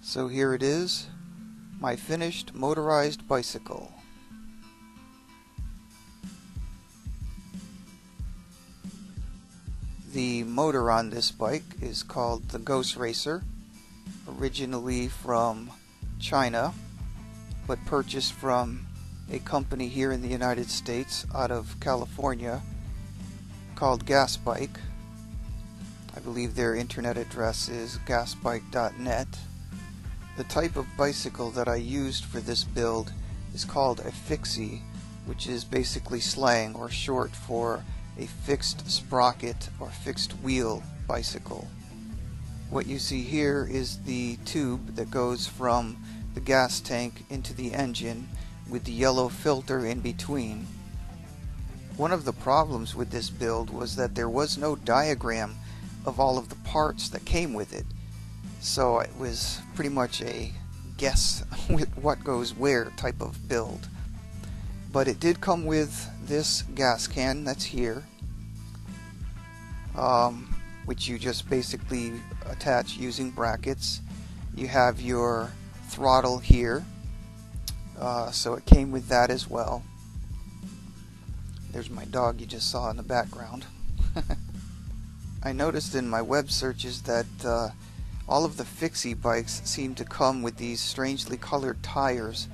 So here it is, my finished motorized bicycle. The motor on this bike is called the Ghost Racer, originally from China, but purchased from a company here in the United States out of California called Gas Bike. I believe their internet address is gasbike.net. The type of bicycle that I used for this build is called a Fixie, which is basically slang or short for a fixed sprocket or fixed wheel bicycle. What you see here is the tube that goes from the gas tank into the engine with the yellow filter in between. One of the problems with this build was that there was no diagram of all of the parts that came with it. So it was pretty much a guess with what goes where type of build. But it did come with this gas can that's here, which you just basically attach using brackets. You have your throttle here, so it came with that as well. There's my dog you just saw in the background. I noticed in my web searches that all of the Fixie bikes seem to come with these strangely colored tires.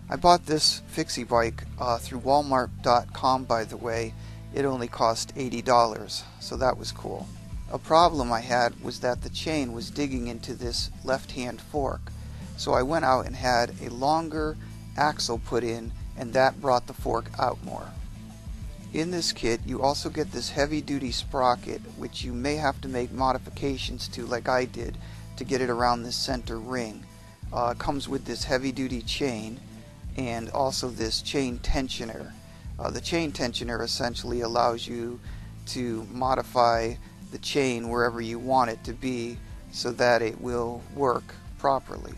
I bought this Fixie bike through Walmart.com, by the way. It only cost $80, so that was cool. A problem I had was that the chain was digging into this left-hand fork, so I went out and had a longer axle put in, and that brought the fork out more. In this kit you also get this heavy-duty sprocket, which you may have to make modifications to like I did to get it around this center ring. It comes with this heavy-duty chain and also this chain tensioner. The chain tensioner essentially allows you to modify the chain wherever you want it to be so that it will work properly.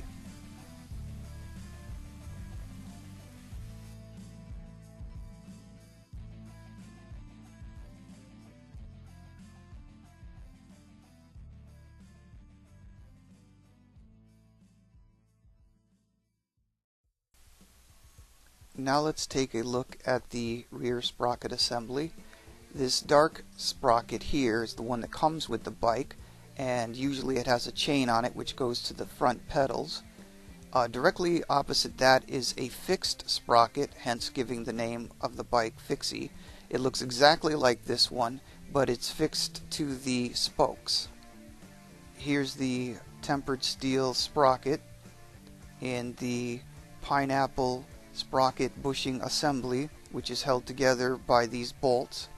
Now let's take a look at the rear sprocket assembly. This dark sprocket here is the one that comes with the bike, and usually it has a chain on it which goes to the front pedals. Directly opposite that is a fixed sprocket, hence giving the name of the bike Fixie. It looks exactly like this one, but it's fixed to the spokes. Here's the tempered steel sprocket in the pineapple sprocket bushing assembly, which is held together by these bolts.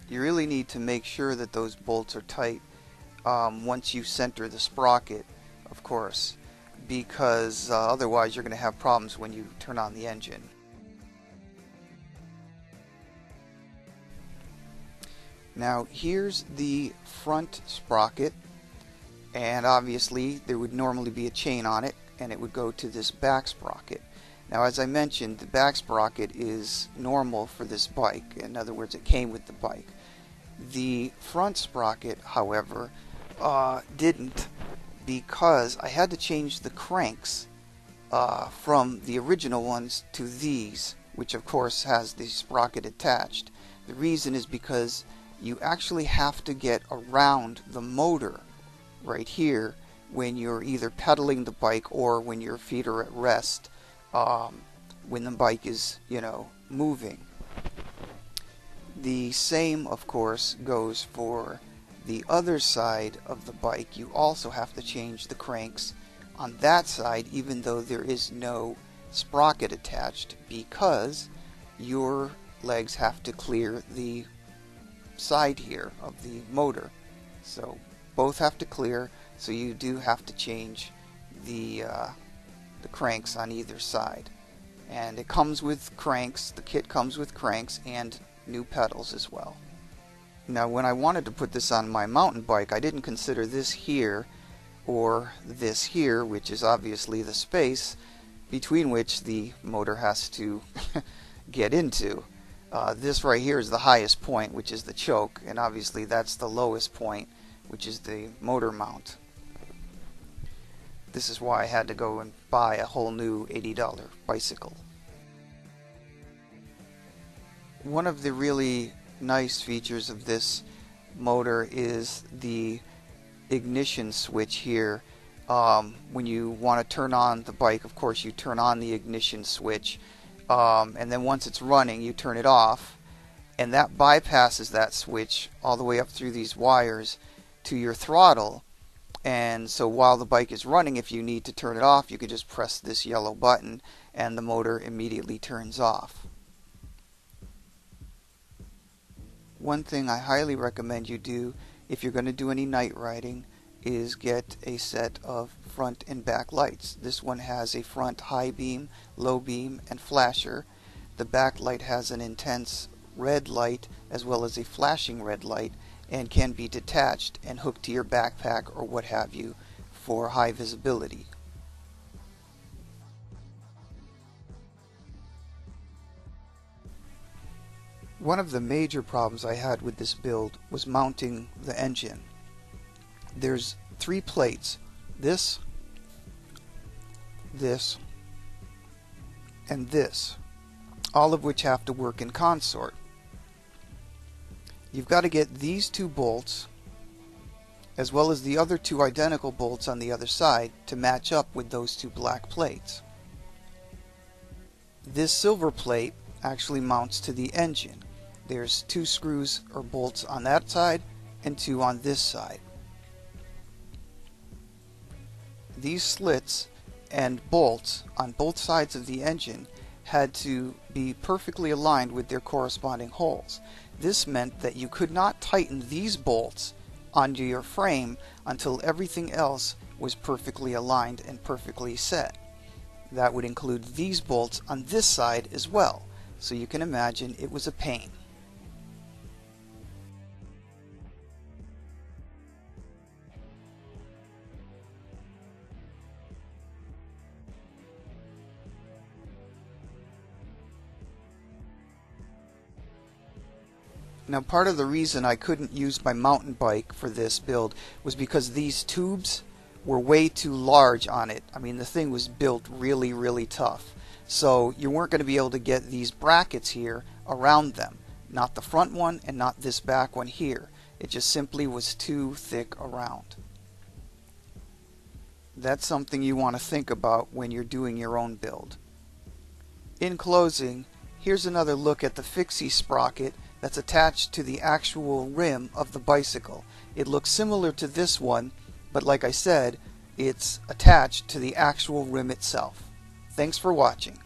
You really need to make sure that those bolts are tight once you center the sprocket, of course, because otherwise you're going to have problems when you turn on the engine. Now here's the front sprocket, and obviously there would normally be a chain on it, and it would go to this back sprocket. Now, as I mentioned, the back sprocket is normal for this bike. In other words, it came with the bike. The front sprocket, however, didn't, because I had to change the cranks from the original ones to these, which of course has the sprocket attached. The reason is because you actually have to get around the motor right here when you're either pedaling the bike or when your feet are at rest. When the bike is, moving. The same, of course, goes for the other side of the bike. You also have to change the cranks on that side, even though there is no sprocket attached, because your legs have to clear the side here of the motor. So both have to clear, so you do have to change the cranks on either side. And it comes with cranks, the kit comes with cranks and new pedals as well. Now when I wanted to put this on my mountain bike, I didn't consider this here or this here, which is obviously the space between which the motor has to get into. This right here is the highest point, which is the choke, and obviously that's the lowest point, which is the motor mount. This is why I had to go and buy a whole new $80 bicycle. One of the really nice features of this motor is the ignition switch here. When you want to turn on the bike, of course you turn on the ignition switch, and then once it's running you turn it off, and that bypasses that switch all the way up through these wires to your throttle. And so while the bike is running, if you need to turn it off, you can just press this yellow button and the motor immediately turns off. One thing I highly recommend you do if you're going to do any night riding is get a set of front and back lights. This one has a front high beam, low beam, and flasher. The back light has an intense red light as well as a flashing red light, and can be detached and hooked to your backpack or what have you for high visibility. One of the major problems I had with this build was mounting the engine. There's 3 plates, this, and this, all of which have to work in consort. You've got to get these 2 bolts as well as the other 2 identical bolts on the other side to match up with those 2 black plates. This silver plate actually mounts to the engine. There's 2 screws or bolts on that side and 2 on this side. These slits and bolts on both sides of the engine had to be perfectly aligned with their corresponding holes. This meant that you could not tighten these bolts onto your frame until everything else was perfectly aligned and perfectly set. That would include these bolts on this side as well, so you can imagine it was a pain. Now, part of the reason I couldn't use my mountain bike for this build was because these tubes were way too large on it. I mean, the thing was built really, really tough. So you weren't going to be able to get these brackets here around them. Not the front one and not this back one here. It just simply was too thick around. That's something you want to think about when you're doing your own build. In closing, here's another look at the Fixie sprocket that's attached to the actual rim of the bicycle. It looks similar to this one, but like I said, it's attached to the actual rim itself. Thanks for watching.